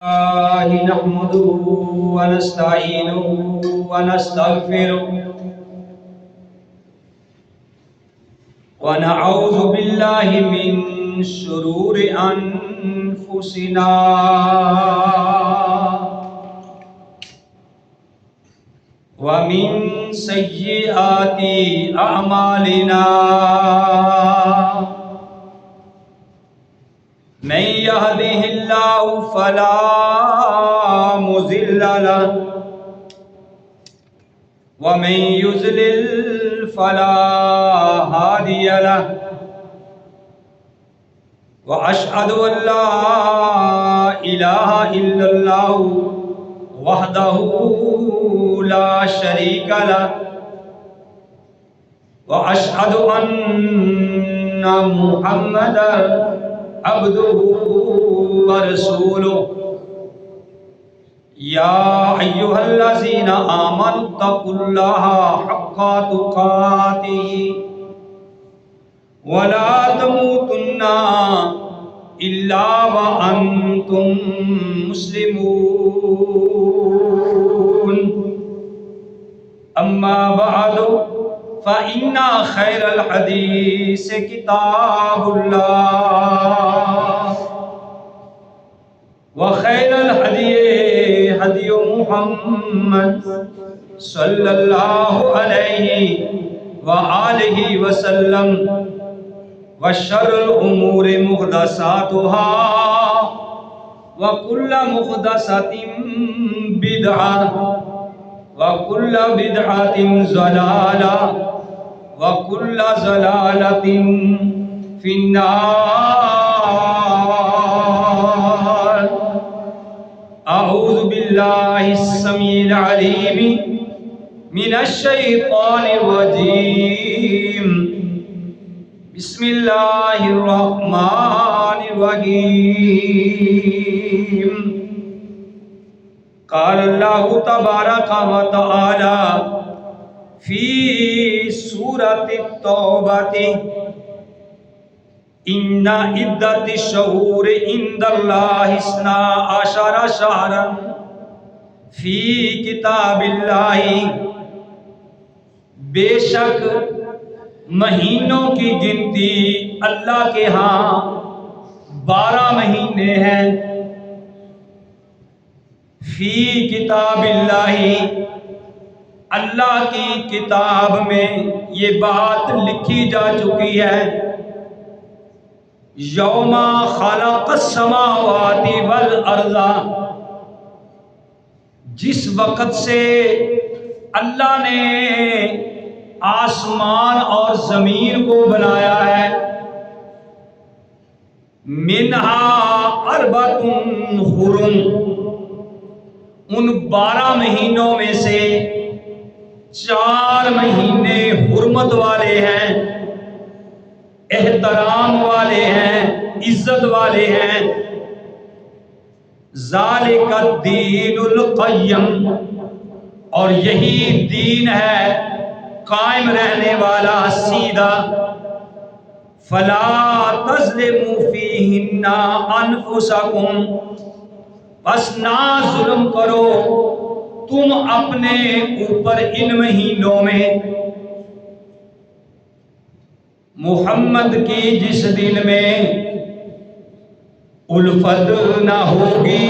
نحمده ونستعينه ونستغفره ونعوذ بالله من شرور أنفسنا ومن سيئات أعمالنا من يهده الله فلا مضل له ومن يضلل فلا هادي له وأشهد أن لا إله إلا الله وحده لا شريك له وأشهد أن محمدا عبده ورسوله يا أيها الذين آمنوا اتقوا الله حق تقاته ولا تموتن إلا وأنتم مسلمون أما بعد فإن خير الحديث كتاب الله وخير الهدي هدي محمد صلى الله عليه وآله وسلم وشر الأمور محدثاتها وكل محدثة بدعة وكل بدعة ضلالة وكل ضلالة في النار. أعوذ بالله السميع العليم من الشيطان الرجيم. بسم الله الرحمن الرحيم. قال الله تبارك وتعالى في سورة التوبة إن عدة الشهور عند الله 12 شهرا في كتاب الله. بے شک مہینوں کی گنتی اللہ کے ہاں 12 مہینے ہیں. فی کتاب اللہ، اللہ کی کتاب میں یہ بات لکھی جا چکی ہے. یوم خلق السماوات والارض، جس وقت سے اللہ نے آسمان اور زمین کو بنایا ہے. منہا اربعۃ حرم، ان 12 مہینوں میں سے 4 مہینے حرمت والے ہیں، احترام والے ہیں، عزت والے ہیں. ذالک الدین القیم، اور یہی دین ہے قائم رہنے والا، سیدھا. فلا تظلموا فیہن انفسکم، بس نہ ظلم کرو تم اپنے اوپر ان مہینوں میں. محمد کی جس دل میں الفت نہ ہوگی،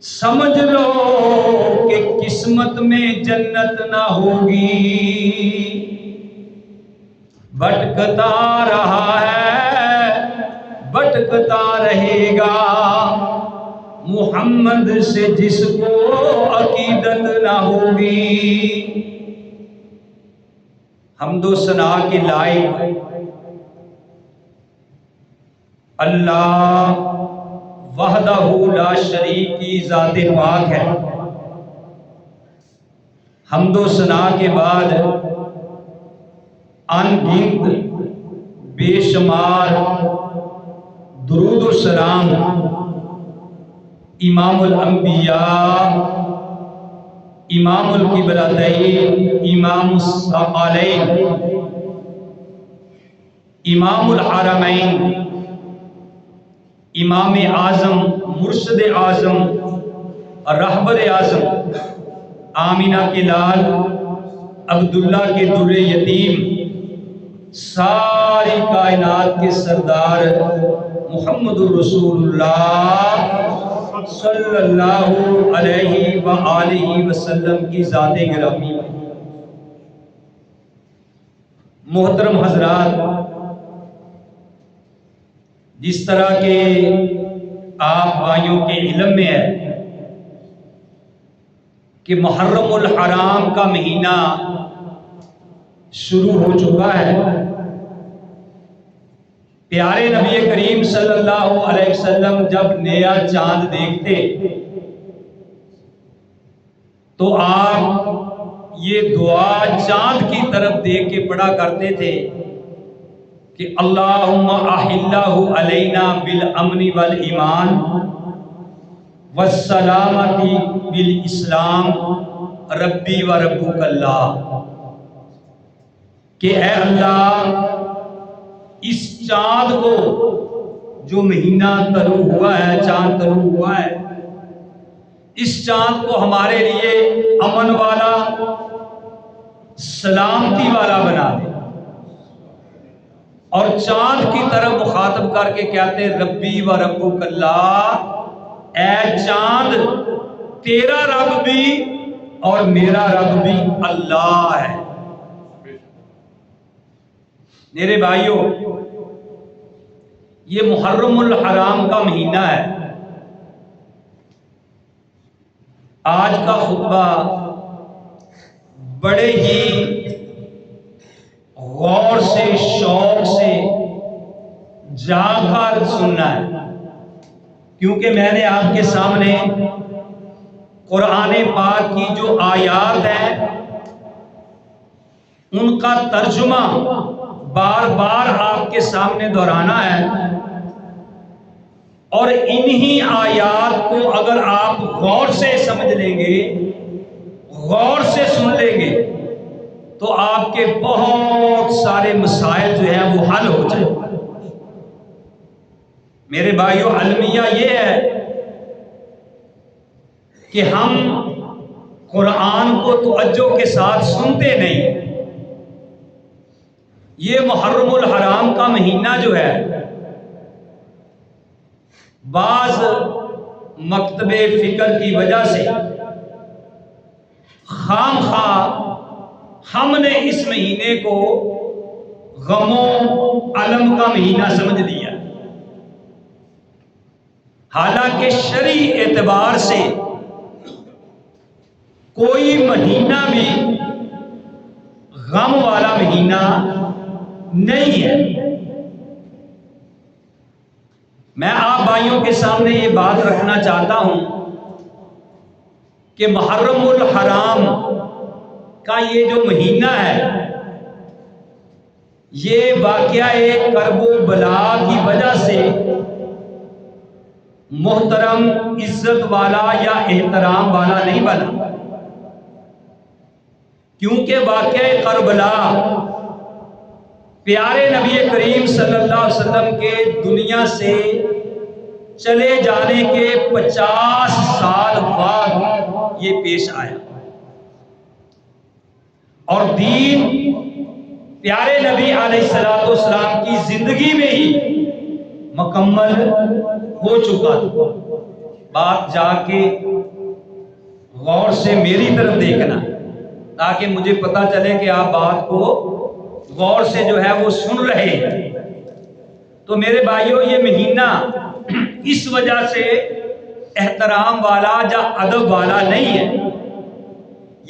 سمجھ لو کہ قسمت میں جنت نہ ہوگی. بھٹکتا رہا ہے، بھٹکتا رہے گا محمد سے جس کو عقیدت نہ ہوگی. حمد و ثنا کے لائق اللہ وحدہ لا شریک کی ذات پاک ہے. حمد و ثنا کے بعد ان گنت بے شمار درود و سلام امام الانبیاء، امام القبلتین، امام الثقلین، امام الحرمین امام اعظم، مرشد اعظم اور رہبر اعظم، آمینہ کے لال، عبداللہ کے در یتیم، ساری کائنات کے سردار محمد الرسول اللہ صلی اللہ علیہ وآلہ وسلم کی ذات گرامی میں محترم حضرات، جس طرح کے آپ بھائیوں کے علم میں ہے کہ محرم الحرام کا مہینہ شروع ہو چکا ہے، پیارے نبی کریم صلی اللہ علیہ وسلم جب نیا چاند دیکھتے تو آپ یہ دعا چاند کی طرف دیکھ کے پڑھا کرتے تھے کہ اللہم احلہ علینا بالامن والایمان والسلامتی بالاسلام ربی و ربک اللہ، کہ اے اللہ اس چاند کو، جو مہینہ طلوع ہوا ہے، چاند طلوع ہوا ہے، اس چاند کو ہمارے لیے امن والا، سلامتی والا بنا دے۔ اور چاند کی طرف مخاطب کر کے کہتے ربی و ربک اللہ، اے چاند تیرا رب بھی اور میرا رب بھی اللہ ہے۔ میرے بھائیوں، یہ محرم الحرام کا مہینہ ہے۔ آج کا خطبہ بڑے ہی غور سے، شوق سے جا کر سننا ہے، کیونکہ میں نے آپ کے سامنے قرآن پاک کی جو آیات ہیں ان کا ترجمہ بار بار آپ کے سامنے دہرانا ہے، اور انہی آیات کو اگر آپ غور سے سمجھ لیں گے، غور سے سن لیں گے، تو آپ کے بہت سارے مسائل جو ہیں وہ حل ہو جائیں۔ میرے بھائیوں، المیہ یہ ہے کہ ہم قرآن کو توجہ کے ساتھ سنتے نہیں۔ یہ محرم الحرام کا مہینہ جو ہے، بعض مکتب فکر کی وجہ سے خام خواہ ہم نے اس مہینے کو غم و الم کا مہینہ سمجھ لیا، حالانکہ شرعی اعتبار سے کوئی مہینہ بھی غم والا مہینہ نہیں ہے۔ میں آپ بھائیوں کے سامنے یہ بات رکھنا چاہتا ہوں کہ محرم الحرام کا یہ جو مہینہ ہے، یہ واقعہ ایک کرب و بلا کی وجہ سے محترم، عزت والا یا احترام والا نہیں بنا، کیونکہ واقعہ کربلا پیارے نبی کریم صلی اللہ علیہ وسلم کے دنیا سے چلے جانے کے 50 سال بعد یہ پیش آیا، اور دین پیارے نبی علیہ السلام کی زندگی میں ہی مکمل ہو چکا تھا۔ بات جا کے غور سے میری طرف دیکھنا، تاکہ مجھے پتا چلے کہ آپ بات کو غور سے جو ہے وہ سن رہے ہیں۔ تو میرے بھائیوں، یہ مہینہ اس وجہ سے احترام والا یا ادب والا نہیں ہے۔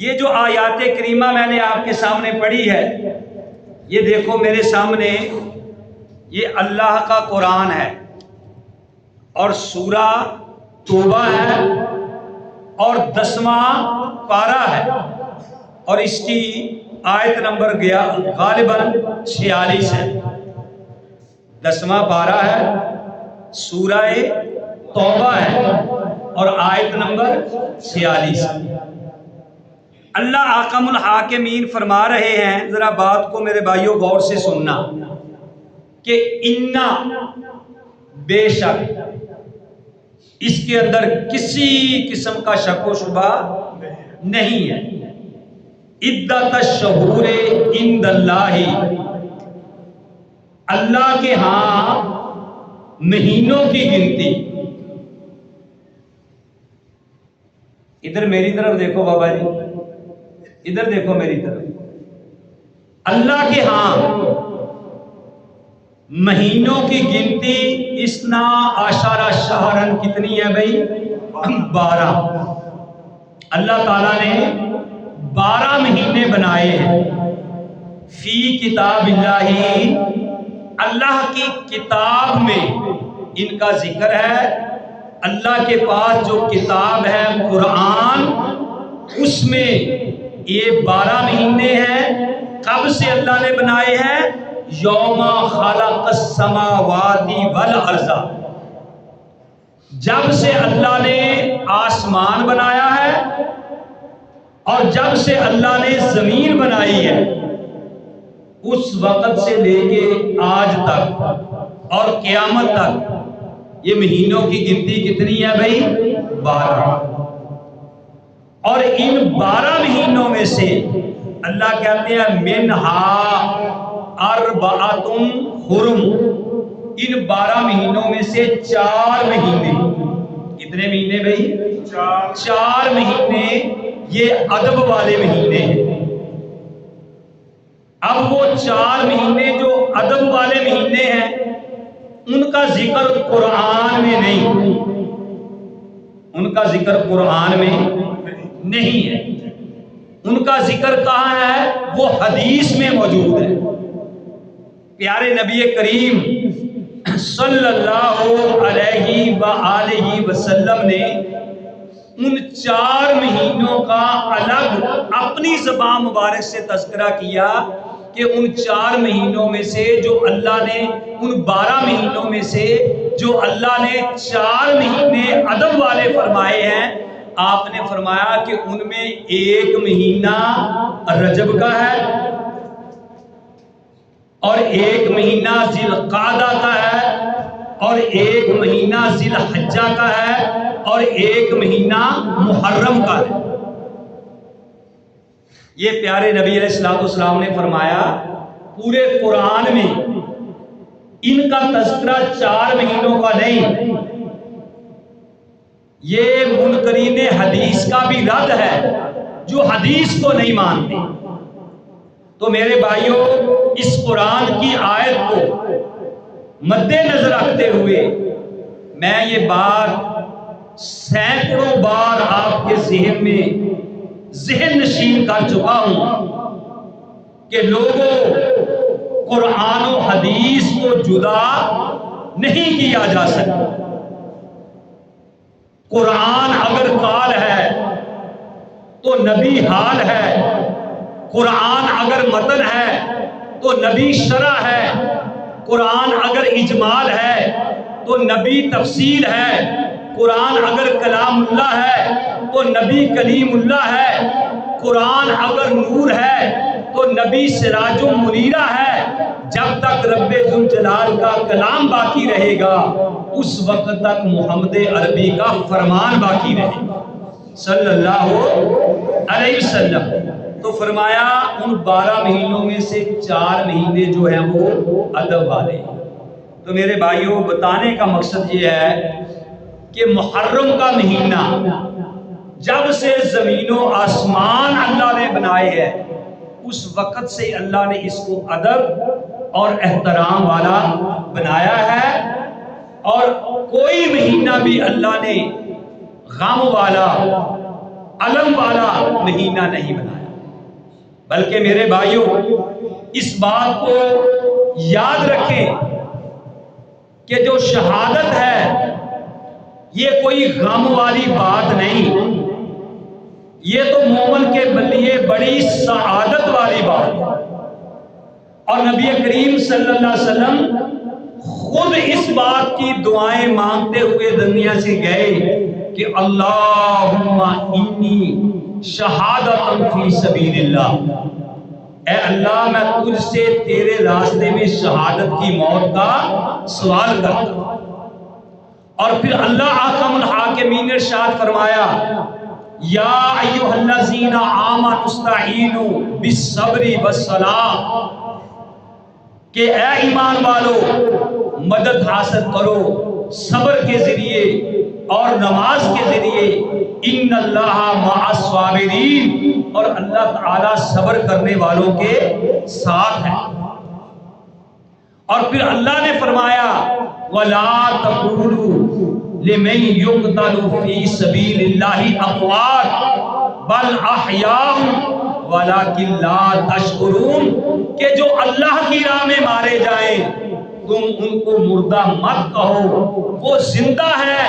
یہ جو آیات کریمہ میں نے آپ کے سامنے پڑھی ہے، یہ دیکھو میرے سامنے، یہ اللہ کا قرآن ہے، اور سورہ توبہ ہے، اور 10واں پارہ ہے، اور اس کی آیت نمبر غالباً 46 ہے۔ 10واں پارہ ہے، سورہ توبہ ہے، اور آیت نمبر 46۔ اللہ احکم الحاکمین فرما رہے ہیں، ذرا بات کو میرے بھائیوں غور سے سننا، کہ اِنَّا بے شک اس کے اندر کسی قسم کا شک و شبہ نہیں ہے. عدت الشہور عند اللہ، اللہ کے ہاں مہینوں کی گنتی. ادھر میری طرف دیکھو بابا جی، ادھر دیکھو میری طرف. اللہ کے ہاں مہینوں کی گنتی 12 شہرن کتنی ہے بھائی؟ 12. اللہ تعالیٰ نے 12 مہینے بنائے ہیں. فی کتاب اللہ، اللہ کی کتاب میں ان کا ذکر ہے. اللہ کے پاس جو کتاب ہے قرآن، اس میں یہ 12 مہینے ہیں. کب سے اللہ نے بنائے ہیں؟ یوم خلق السماوات والارض، جب سے اللہ نے آسمان بنایا ہے اور جب سے اللہ نے زمین بنائی ہے، اس وقت سے لے کے آج تک اور قیامت تک یہ مہینوں کی گنتی کتنی ہے بھائی؟ 12. اور ان 12 مہینوں میں سے اللہ کہتے ہیں منہا اربعۃ حرم، ان 12 مہینوں میں سے 4 مہینے. کتنے مہینے بھائی؟ 4 مہینے یہ ادب والے مہینے ہیں. اب وہ 4 مہینے جو ادب والے مہینے ہیں، ان کا ذکر قرآن میں نہیں، ان کا ذکر قرآن میں نہیں ہے. ان کا ذکر کہاں ہے؟ وہ حدیث میں موجود ہے. پیارے نبی کریم صلی اللہ علیہ وآلہ وسلم نے ان 4 مہینوں کا الگ اپنی زبان مبارک سے تذکرہ کیا کہ ان 4 مہینوں میں سے جو اللہ نے، ان 12 مہینوں میں سے جو اللہ نے 4 مہینے ادب والے فرمائے ہیں، آپ نے فرمایا کہ ان میں ایک مہینہ رجب کا ہے اور ایک مہینہ ذی القعدہ کا ہے اور ایک مہینہ ذی الحجہ کا ہے اور ایک مہینہ محرم کا ہے. یہ پیارے نبی علیہ الصلوۃ والسلام نے فرمایا. پورے قرآن میں ان کا تذکرہ 4 مہینوں کا نہیں. یہ منکرین حدیث کا بھی رد ہے جو حدیث کو نہیں مانتے. تو میرے بھائیوں، اس قرآن کی آیت کو مد نظر رکھتے ہوئے میں یہ بات سینکڑوں بار آپ کے ذہن میں ذہن نشین کر چکا ہوں کہ لوگوں، قرآن و حدیث کو جدا نہیں کیا جا سکتا. قرآن اگر قال ہے تو نبی حال ہے، قرآن اگر متن ہے تو نبی شرح ہے، قرآن اگر اجمال ہے تو نبی تفصیل ہے، قرآن اگر کلام اللہ ہے تو نبی کلیم اللہ ہے، قرآن اگر نور ہے تو نبی سراج منیرہ ہے. جب تک رب ذوالجلال کا کلام باقی رہے گا اس وقت تک محمد عربی کا فرمان باقی رہے گا صلی اللہ علیہ وسلم. تو فرمایا ان 12 مہینوں میں سے 4 مہینے جو ہیں وہ ادب والے ہیں. تو میرے بھائیوں، بتانے کا مقصد یہ ہے کہ محرم کا مہینہ جب سے زمین و آسمان اللہ نے بنائے ہیں اس وقت سے اللہ نے اس کو ادب اور احترام والا بنایا ہے. اور کوئی مہینہ بھی اللہ نے غم والا، علم والا مہینہ نہیں بنایا. بلکہ میرے بھائیوں، اس بات کو یاد رکھیں کہ جو شہادت ہے یہ کوئی غم والی بات نہیں، یہ تو مومن کے لیے بڑی سعادت والی بات ہے. اور نبی کریم صلی اللہ علیہ وسلم خود اس بات کی دعائیں مانگتے ہوئے دنیا سے گئے کہ اللہم انی شہادت فی سبیل اللہ، اے اللہ میں تجھ سے تیرے راستے میں شہادت کی موت کا سوال کرتا ہوں. اور پھر اللہ احکم الحاکمین نے ارشاد فرمایا یا ایھا الذین آمنوا استعینوا بالصبر والصلاۃ، کہ اے ایمان والو مدد حاصل کرو صبر کے ذریعے اور نماز کے ذریعے، ان اللہ مع الصابرین، اور اللہ تعالی صبر کرنے والوں کے ساتھ ہے۔ اور پھر اللہ نے فرمایا وَلَا تَقُولُوا لِمَن يُقْتَلُ فِي سَبِيلِ اللَّهِ أَمْوَاتٌ بَلْ أَحْيَاءٌ وَلَٰكِن لَّا تَشْعُرُونَ، کہ جو اللہ کی راہ میں مارے جائیں تم ان کو مردہ مت کہو، وہ زندہ ہے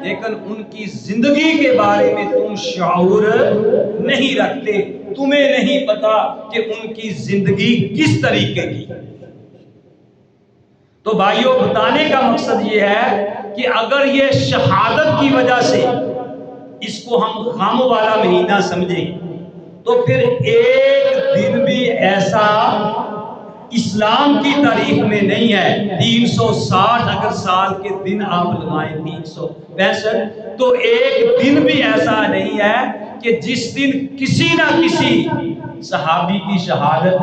لیکن ان کی زندگی کے بارے میں تم شعور نہیں رکھتے، تمہیں نہیں پتا کہ ان کی زندگی کس طریقے کی۔ تو بھائیوں، بتانے کا مقصد یہ ہے کہ اگر یہ شہادت کی وجہ سے اس کو ہم غم والا مہینہ سمجھیں تو پھر ایک دن بھی ایسا اسلام کی تاریخ میں نہیں ہے۔ 360 اگر سال کے دن آپ لگائیں 365، تو ایک دن بھی ایسا نہیں ہے کہ جس دن کسی نہ کسی صحابی کی شہادت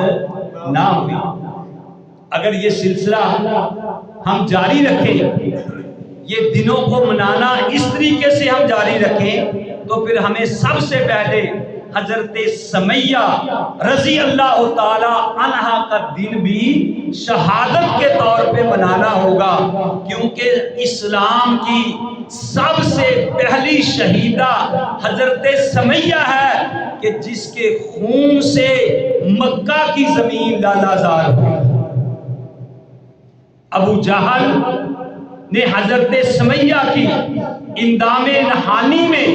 نہ ہوئی۔ اگر یہ سلسلہ ہم جاری رکھیں، یہ دنوں کو منانا اس طریقے سے ہم جاری رکھیں، تو پھر ہمیں سب سے پہلے حضرت سمیہ رضی اللہ تعالی عنہا کا دن بھی شہادت کے طور پہ منانا ہوگا، کیونکہ اسلام کی سب سے پہلی شہیدہ حضرت سمیہ ہے کہ جس کے خون سے مکہ کی زمین لالازار ہوئی۔ ابو جہل نے حضرت سمیہ کی اندام نہانی میں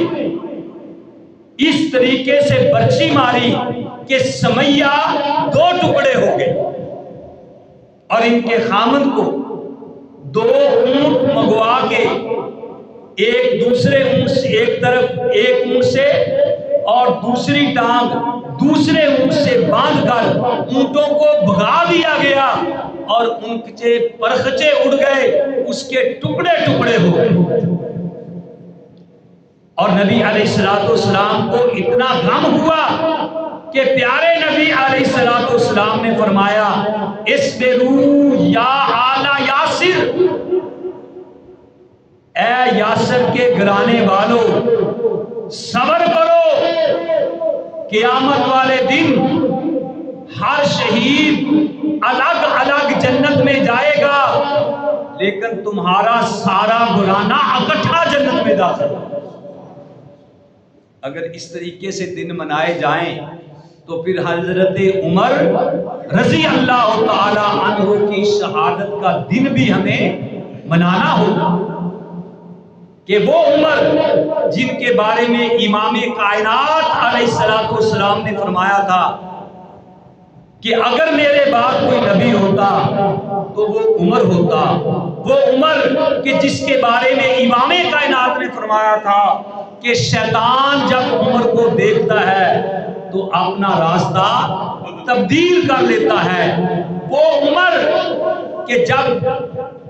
اس طریقے سے برچی ماری کہ سمیہ 2 ٹکڑے ہو گئے، اور ان کے خامند کو 2 اونٹ منگوا کے ایک دوسرے اونٹ سے، ایک طرف ایک اونٹ سے اور دوسری ٹانگ دوسرے اونٹ سے باندھ کر اونٹوں کو بھگا دیا گیا، اور ان کے پرخچے اڑ گئے، اس کے ٹکڑے ٹکڑے ہو گئے۔ اور نبی علیہ السلام کو اتنا غم ہوا کہ پیارے نبی علیہ السلام نے فرمایا اصبروا یا آل یاسر، اے یاسر کے گھرانے والو صبر کرو، قیامت والے دن ہر شہید الگ الگ جنت میں جائے گا، لیکن تمہارا سارا گھرانہ اکٹھا جنت میں داخل ہوگا۔ اگر اس طریقے سے دن منائے جائیں تو پھر حضرت عمر رضی اللہ تعالی عنہ کی شہادت کا دن بھی ہمیں منانا ہوگا، کہ وہ عمر جن کے بارے میں امام کائنات علیہ السلام نے فرمایا تھا کہ اگر میرے بعد کوئی نبی ہوتا تو وہ عمر ہوتا، وہ عمر کہ جس کے بارے میں امام کائنات نے فرمایا تھا کہ شیطان جب عمر کو دیکھتا ہے تو اپنا راستہ تبدیل کر لیتا ہے، وہ عمر کہ جب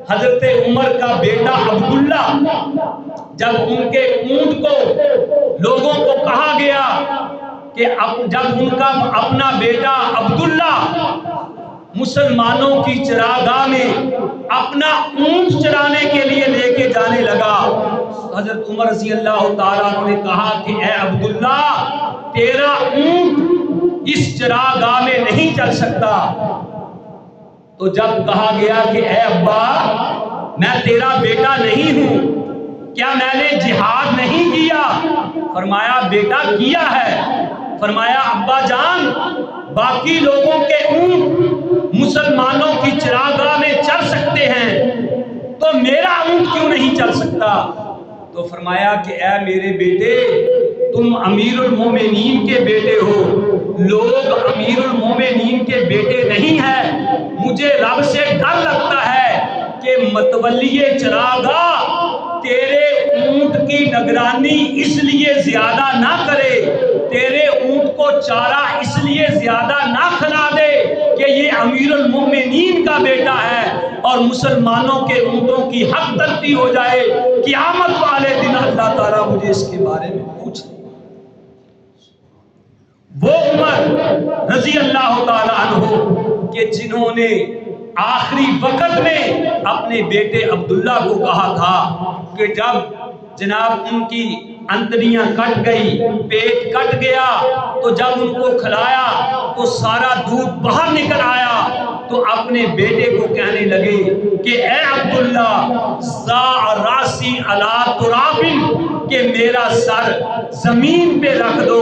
حضرت عمر کا بیٹا عبداللہ، جب ان کے اونٹ کو لوگوں کو کہا گیا کہ جب ان کا اپنا بیٹا عبداللہ مسلمانوں کی چراگاہ میں اپنا اونٹ چرانے کے لیے لے کے جانے لگا، حضرت عمر رضی اللہ تعالیٰ نے کہا کہ اے عبداللہ تیرا اونٹ اس چراگاہ میں نہیں چل سکتا۔ تو جب کہا گیا کہ اے ابا میں تیرا بیٹا نہیں ہوں، کیا میں نے جہاد نہیں کیا؟ فرمایا بیٹا کیا ہے۔ فرمایا ابا جان باقی لوگوں کے اونٹ مسلمانوں کی چراگاہ میں چل سکتے ہیں تو میرا اونٹ کیوں نہیں چل سکتا؟ تو فرمایا کہ اے میرے بیٹے تم امیر المومنین کے بیٹے ہو، لوگ امیر المومنین کے بیٹے نہیں ہیں، مجھے رب سے ڈر لگتا ہے کہ متولی چراگاہ تیرے اونٹ کی نگرانی اس لیے زیادہ نہ کرے، تیرے اونٹ کو چارہ اس لیے زیادہ نہ کھلا دے کہ یہ امیر المومنین کا بیٹا ہے اور مسلمانوں کے اونٹوں کی حق تلفی ہو جائے، قیامت والے دن اللہ تعالیٰ مجھے اس کے بارے میں پوچھے۔ وہ عمر رضی اللہ تعالیٰ عنہ کہ جنہوں نے آخری وقت میں اپنے بیٹے عبداللہ کو کہا تھا کہ جب جناب ان کی انتڑیاں کٹ گئی، پیٹ کٹ گیا، تو جب ان کو کھلایا تو سارا دودھ باہر نکل آیا، تو اپنے بیٹے کو کہنے لگے کہ اے عبداللہ ضع راسی علی تراب، کہ میرا سر زمین پہ رکھ دو،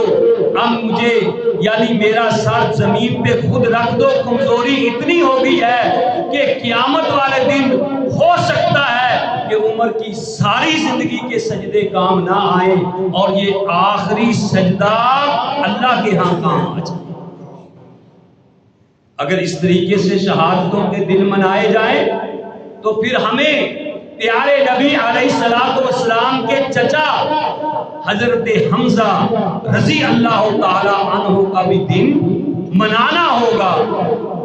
اب مجھے یعنی میرا سر زمین پہ خود رکھ دو، کمزوری اتنی ہو گئی ہے کہ قیامت والے دن ہو سکتا ہے کہ عمر کی ساری زندگی کے سجدے کام نہ آئیں اور یہ آخری سجدہ اللہ کے ہاں کام آ جائے۔ اگر اس طریقے سے شہادتوں کے دن منائے جائیں تو پھر ہمیں پیارے نبی علیہ السلام کے چچا حضرت حمزہ رضی اللہ تعالی عنہ کا بھی دن منانا ہوگا،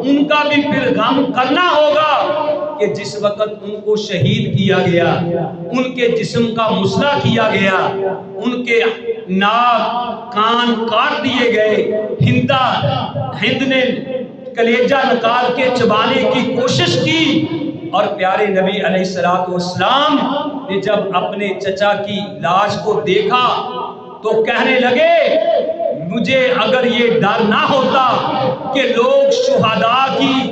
ان کا بھی پھر غم کرنا ہوگا کہ جس وقت ان کو شہید کیا گیا، ان کے جسم کا مسئلہ کیا گیا، ان کے ناک کان کاٹ دیے گئے، ہند نے کلیجہ نکال کے چبانے کی کوشش کی، اور پیارے نبی علیہ السلام نے جب اپنے چچا کی لاش کو دیکھا تو کہنے لگے مجھے اگر یہ ڈر نہ ہوتا کہ لوگ شہداء کی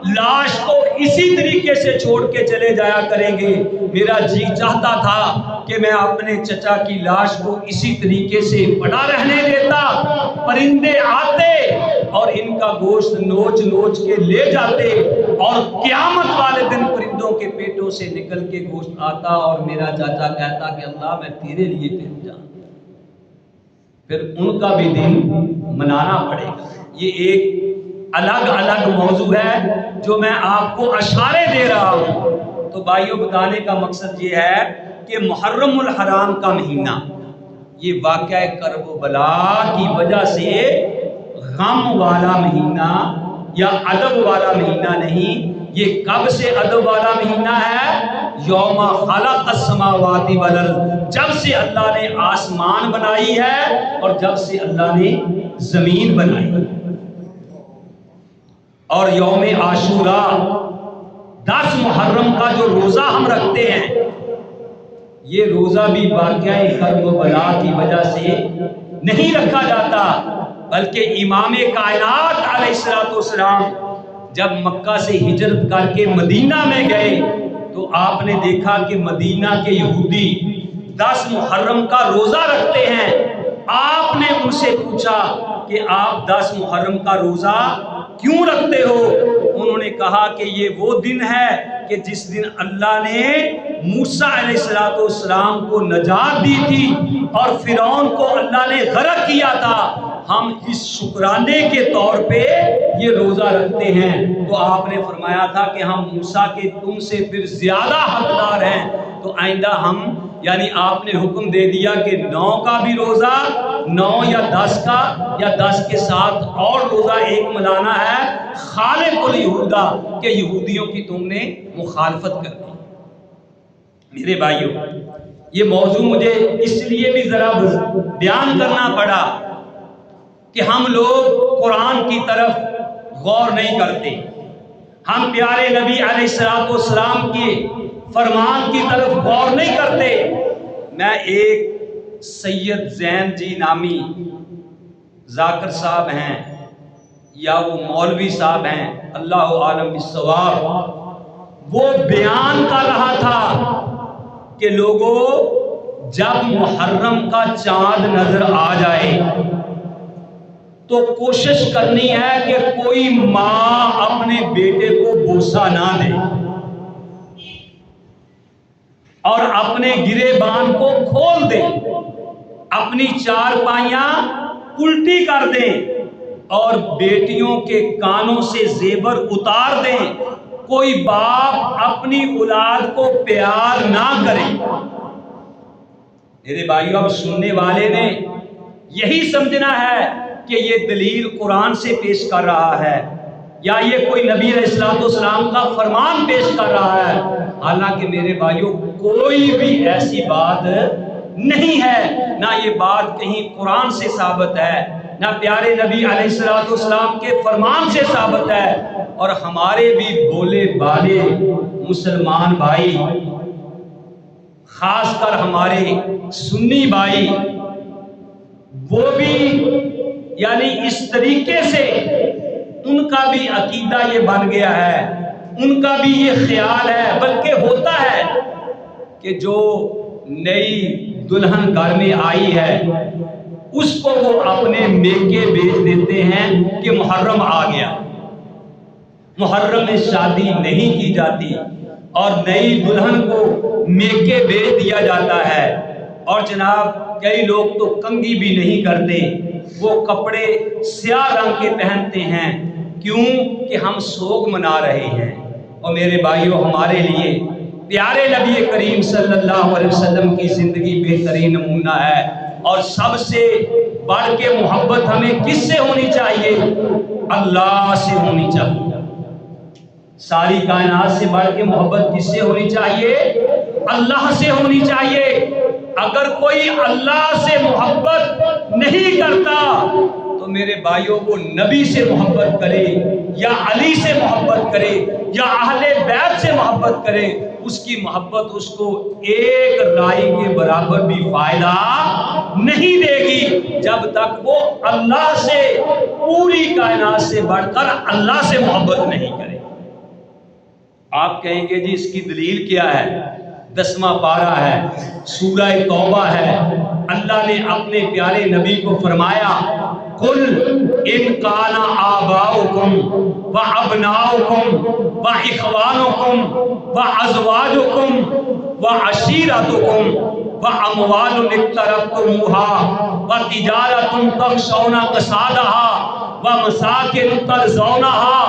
لاش کو اسی طریقے سے چھوڑ کے چلے جایا کریں گے، میرا جی چاہتا تھا کہ میں اپنے چچا کی لاش کو اسی طریقے سے پڑا رہنے دیتا، پرندے آتے اور ان کا گوشت نوچ نوچ کے لے جاتے، اور قیامت والے دن پرندوں کے پیٹوں سے نکل کے گوشت آتا اور میرا چاچا کہتا کہ اللہ میں تیرے لیے تیرے جان۔ پھر ان کا بھی دن منانا پڑے گا۔ یہ ایک الگ الگ موضوع ہے جو میں آپ کو اشارے دے رہا ہوں۔ تو بھائیوں بتانے کا مقصد یہ ہے کہ محرم الحرام کا مہینہ یہ واقعہ کرب و بلا کی وجہ سے غم والا مہینہ یا ادب والا مہینہ نہیں، یہ کب سے ادب والا مہینہ ہے؟ یوم خلق السماوات والارض، جب سے اللہ نے آسمان بنائی ہے اور جب سے اللہ نے زمین بنائی ہے۔ اور یوم عاشوراء 10 محرم کا جو روزہ ہم رکھتے ہیں، یہ روزہ بھی واقعہ کرب و بلا کی وجہ سے نہیں رکھا جاتا، بلکہ امام کائنات علیہ السلام جب مکہ سے ہجرت کر کے مدینہ میں گئے تو آپ نے دیکھا کہ مدینہ کے یہودی 10 محرم کا روزہ رکھتے ہیں۔ آپ نے ان سے پوچھا کہ آپ 10 محرم کا روزہ کیوں رکھتے ہو؟ انہوں نے کہا کہ یہ وہ دن ہے کہ جس دن اللہ نے موسیٰ علیہ السلام کو نجات دی تھی اور فرعون کو اللہ نے غرق کیا تھا، ہم اس شکرانے کے طور پہ یہ روزہ رکھتے ہیں۔ تو آپ نے فرمایا تھا کہ ہم موسیٰ کے تم سے پھر زیادہ حقدار ہیں، تو آئندہ ہم یعنی آپ نے حکم دے دیا کہ 9 کا بھی روزہ 9 یا 10 کا یا 10 کے ساتھ اور روزہ ایک منانا ہے، خالق الیہودا کہ یہودیوں کی تم نے مخالفت کر دی۔ میرے بھائیوں، یہ موضوع مجھے اس لیے بھی ذرا بیان کرنا پڑا کہ ہم لوگ قرآن کی طرف غور نہیں کرتے، ہم پیارے نبی علیہ السلام کے فرمان کی طرف غور نہیں کرتے۔ میں ایک سید زین جی نامی ذاکر صاحب ہیں یا وہ مولوی صاحب ہیں، اللہ عالم بالصواب، وہ بیان کر رہا تھا کہ لوگوں جب محرم کا چاند نظر آ جائے تو کوشش کرنی ہے کہ کوئی ماں اپنے بیٹے کو بوسہ نہ دے اور اپنے گریبان کو کھول دے، اپنی چارپائیاں الٹی کر دیں اور بیٹیوں کے کانوں سے زیور اتار دیں۔ کوئی باپ اپنی اولاد کو پیار نہ کرے۔ میرے بھائیوں، اب سننے والے نے یہی سمجھنا ہے کہ یہ دلیل قرآن سے پیش کر رہا ہے یا یہ کوئی نبی علیہ السلام کا فرمان پیش کر رہا ہے، حالانکہ میرے بھائیوں کوئی بھی ایسی بات نہیں ہے، نہ یہ بات کہیں قرآن سے ثابت ہے، نہ پیارے نبی علیہ الصلوۃ والسلام کے فرمان سے ثابت ہے۔ اور ہمارے بھی بولے بالے مسلمان بھائی، خاص کر ہمارے سنی بھائی، وہ بھی یعنی اس طریقے سے ان کا بھی عقیدہ یہ بن گیا ہے، ان کا بھی یہ خیال ہے، بلکہ ہوتا ہے کہ جو نئی دلہن گھر میں آئی ہے اس کو وہ اپنے میکے بیچ دیتے ہیں کہ محرم آ گیا، محرم میں شادی نہیں کی جاتی اور نئی دلہن کو میکے بیچ دیا جاتا ہے۔ اور جناب کئی لوگ تو کنگھی بھی نہیں کرتے، وہ کپڑے سیاہ رنگ کے پہنتے ہیں، کیوں کہ ہم سوگ منا رہے ہیں۔ اور میرے بھائیوں، ہمارے لیے پیارے نبی کریم صلی اللہ علیہ وسلم کی زندگی بہترین نمونہ ہے، اور سب سے بڑھ کے محبت ہمیں کس سے ہونی چاہیے؟ اللہ سے ہونی چاہیے۔ ساری کائنات سے بڑھ کے محبت کس سے ہونی چاہیے؟ اللہ سے ہونی چاہیے۔ اگر کوئی اللہ سے محبت نہیں کرتا تو میرے بھائیوں کو نبی سے محبت کرے یا علی سے محبت کرے یا اہل بیت سے محبت کرے، اس کی محبت اس کو ایک رائی کے برابر بھی فائدہ نہیں دے گی جب تک وہ اللہ سے، پوری کائنات سے بڑھ کر اللہ سے محبت نہیں کرے۔ آپ کہیں گے جی اس کی دلیل کیا ہے؟ 10واں پارہ ہے، سورہ توبہ ہے۔ اللہ نے اپنے پیارے نبی کو فرمایا، قُلْ إِنْ كَانَ آبَاؤُكُمْ وَأَبْنَاؤُكُمْ وَإِخْوَانُكُمْ وَأَزْوَاجُكُمْ وَعَشِيرَتُكُمْ وَأَمْوَالٌ اقْتَرَفْتُمُوهَا وَتِجَارَةٌ تَخْشَوْنَ كَسَادَهَا وَمَسَاكِنُ تَرْضَوْنَهَا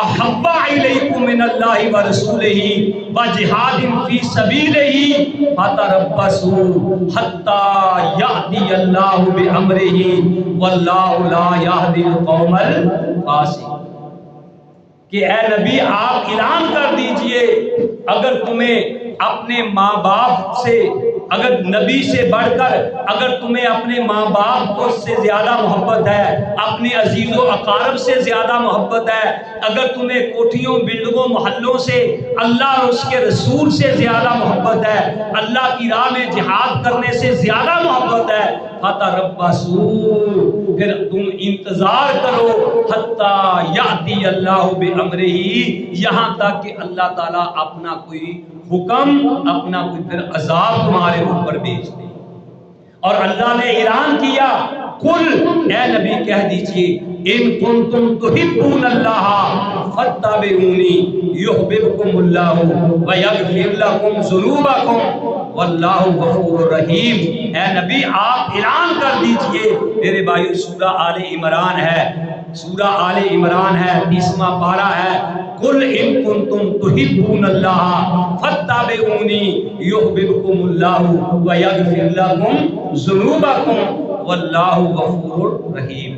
أَحَبَّ إِلَيْكُم مِّنَ اللَّهِ وَرَسُولِهِ وَجِهَادٍ فِي سَبِيلِهِ فَتَرَبَّصُوا حَتَّى يَأْتِيَ اللَّهُ بِأَمْرِهِ وَاللَّهُ لَا يَهْدِي الْقَوْمَ الْفَاسِقِينَ۔ کہ اے نبی آپ اعلان کر دیجئے، اگر تمہیں اپنے ماں باپ سے، اگر نبی سے بڑھ کر اگر تمہیں اپنے ماں باپ کو سے زیادہ محبت ہے، اپنے عزیز و اقارب سے زیادہ محبت ہے، اگر تمہیں کوٹھیوں بلڈنگوں محلوں سے اللہ اور اس کے رسول سے زیادہ محبت ہے، اللہ کی راہ میں جہاد کرنے سے زیادہ محبت ہے، فَتَرَبَّصُوا، پھر تم انتظار کرو، حَتَّى يَأْتِيَ اللَّهُ بِأَمْرِهِ، یہاں تک کہ اللہ تعالیٰ اپنا کوئی حکم، اپنا کوئی پھر عذاب تمہارے اوپر بھیج دے۔ اور اللہ نے اعلان کیا، قل اے نبی کہہ دیجئے، ان کنتم تحبون اللہ فاتبعونی یحببکم اللہ ویغفر لکم ذنوبکم واللہ غفور رحیم۔ اے نبی آپ اعلان کر دیجئے، میرے بھائیو سورہ آل عمران ہے، سورہ آل عمران ہے، 30واں پارہ ہے، قل ان کنتم تحبون اللہ فاتبعونی یحببکم اللہ ویغفر لکم ذنوبکم واللہ غفور رحیم۔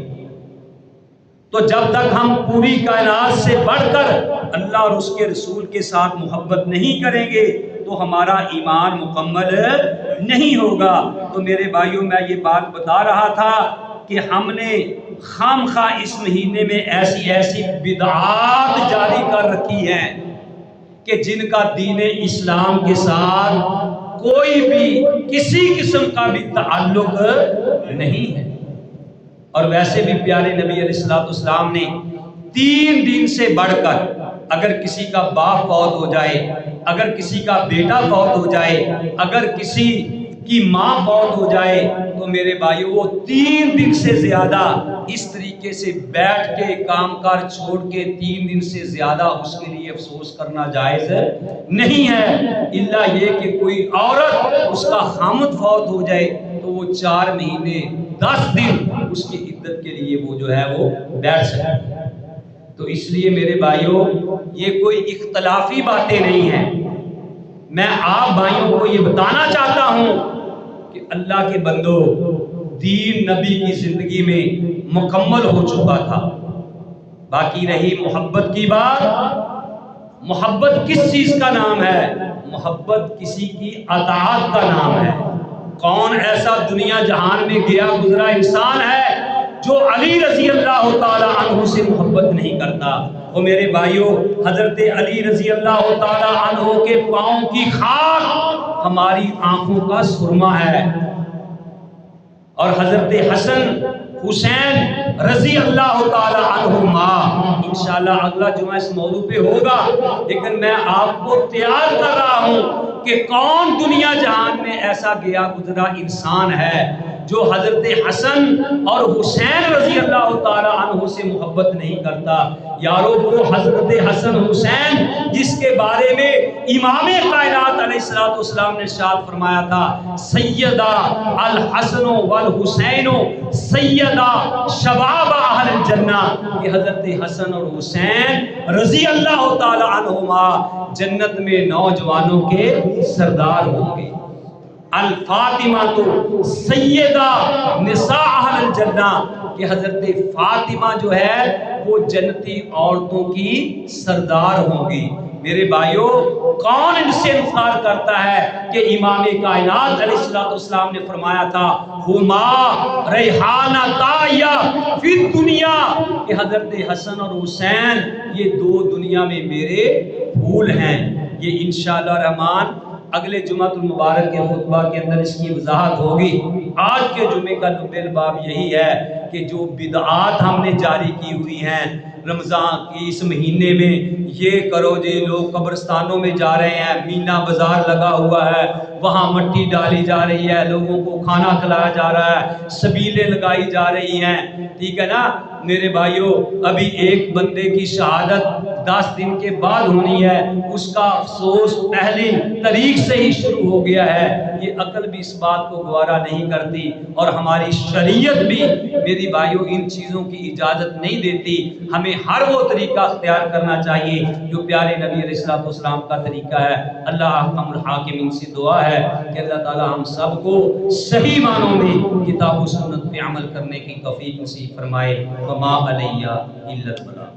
تو جب تک ہم پوری کائنات سے بڑھ کر اللہ اور اس کے رسول کے ساتھ محبت نہیں کریں گے تو ہمارا ایمان مکمل نہیں ہوگا۔ تو میرے بھائیوں میں یہ بات بتا رہا تھا کہ ہم نے خام خواہ اس مہینے میں ایسی ایسی بدعات جاری کر رکھی ہیں کہ جن کا دین اسلام کے ساتھ کوئی بھی کسی قسم کا بھی تعلق نہیں ہے۔ اور ویسے بھی پیارے نبی علیہ الصلوۃ والسلام نے 3 دن سے بڑھ کر، اگر کسی کا باپ فوت ہو جائے، اگر کسی کا بیٹا فوت ہو جائے، اگر کسی کی ماں فوت ہو جائے، تو میرے بھائیو وہ 3 دن سے زیادہ اس طریقے سے بیٹھ کے کام کار چھوڑ کے 3 دن سے زیادہ اس کے لیے افسوس کرنا جائز نہیں ہے، الا یہ کہ کوئی عورت اس کا خامد فوت ہو جائے تو وہ 4 مہینے 10 دن اس کی عدت کے لیے وہ جو ہے وہ بیٹھ سکے۔ تو اس لیے میرے بھائیوں یہ کوئی اختلافی باتیں نہیں ہیں، میں آپ بھائیوں کو یہ بتانا چاہتا ہوں کہ اللہ کے بندو، دین نبی کی زندگی میں مکمل ہو چکا تھا، باقی رہی محبت کی بات محبت کس چیز کا نام ہے؟ محبت کسی کی اطاعت کا نام ہے۔ کون ایسا دنیا جہان میں گیا گزرا انسان ہے جو علی رضی اللہ تعالی عنہ سے محبت نہیں کرتا؟ وہ میرے بھائیوں، حضرت علی رضی اللہ تعالی عنہ کے پاؤں کی خاک ہماری آنکھوں کا سرما ہے، اور حضرت حسن حسین رضی اللہ تعالی عنہما، انشاءاللہ اگلا جمعہ اس موضوع پہ ہوگا، لیکن میں آپ کو تیار کر رہا ہوں کہ کون دنیا جہان میں ایسا گیا گزرا انسان ہے جو حضرت حسن اور حسین رضی اللہ تعالی عنہ سے محبت نہیں کرتا۔ یارو، وہ حضرت حسن حسین جس کے بارے میں امام کائنات علیہ السلام نے ارشاد فرمایا تھا، سیدہ الحسن والحسین سیدہ شباب اہل الجنہ، کہ حضرت حسن اور حسین رضی اللہ تعالی عنہما جنت میں نوجوانوں کے سردار ہوں گے۔ الفاطمہ تو سیدہ نساء اہل الجنہ، کہ حضرت فاطمہ جو ہے وہ جنتی عورتوں کی سردار ہوں گی۔ میرے بھائیوں، کون ان سے انکار کرتا ہے کہ امام کائنات علیہ السلام نے فرمایا تھا، ہما ریحانتای فی الدنیا، کہ حضرت حسن اور حسین یہ دو دنیا میں میرے پھول ہیں۔ یہ انشاءاللہ الرحمن اگلے جمعہ المبارک کے خطبہ کے اندر اس کی وضاحت ہوگی۔ آج کے جمعے کا لب الباب یہی ہے کہ جو بدعات ہم نے جاری کی ہوئی ہیں رمضان کی اس مہینے میں، یہ کرو جی، لوگ قبرستانوں میں جا رہے ہیں، مینا بازار لگا ہوا ہے، وہاں مٹی ڈالی جا رہی ہے، لوگوں کو کھانا کھلایا جا رہا ہے، سبیلیں لگائی جا رہی ہیں، ٹھیک ہے نا میرے بھائیوں؟ ابھی ایک بندے کی شہادت 10 دن کے بعد ہونی ہے، اس کا افسوس پہلی تاریخ سے ہی شروع ہو گیا ہے۔ یہ عقل بھی اس بات کو گوارا نہیں کرتی، اور ہماری شریعت بھی میری بھائیوں ان چیزوں کی اجازت نہیں دیتی۔ ہمیں ہر وہ طریقہ اختیار کرنا چاہیے جو پیارے نبی علیہ السلام کا طریقہ ہے۔ اللہ احکم الحاکمین سے دعا ہے کہ اللہ تعالی ہم سب کو صحیح معنوں میں کتاب و سنت پہ عمل کرنے کی توفیق نصیب فرمائے۔ وما علیہ الا البلاغ۔